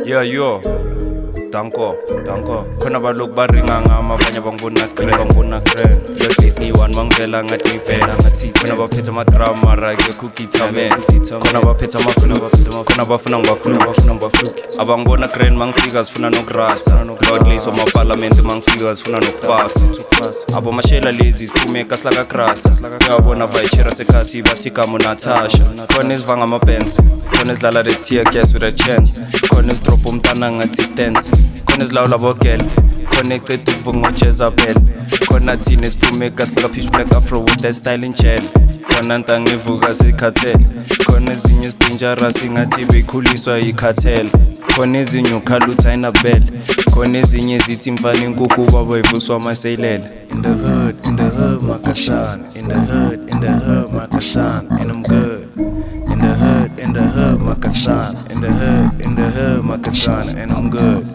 Yeah, yo. Danko. Khona balokhu baringa ngama abanye bangibona grand. Lordlace ngiyi-one mangivela ngathi ngivela ngathi khona baphethe ama-drama rake kugitha man. Khona baphethe ama-fluke, khona bafuna ngibafluke. Abangibona grand mangifika zifuna nokurasa. Lordlace wamaparlament mangifika zifuna nokufasa. Abo mashela lezi siphume ekasilaka grasa. Uyabona vayishera sekhasi bathi gama Natasha. Khona ezivanga ama-bands, khona ezidlala the tear gas with a chance. Khona ezidrop umntana ngathi stance. Khona ezilawula bogel, khona eceda ukuvunga uJezabel. Khona thina esiphume ekasilaka pitch black afro with that style in gel. Khona ntangivuka secartel, khona ezinye ezidangerous ingathi bekhuliswa yicartel. Khona ezinye ukhalutha inabel, khona ezinye zithi mfana inkukhu baba ivuswa amaselele. In the hood, makasana. In the hood, makasana. And I'm good. In the hood, makasana. In the hood, makasana. And I'm good.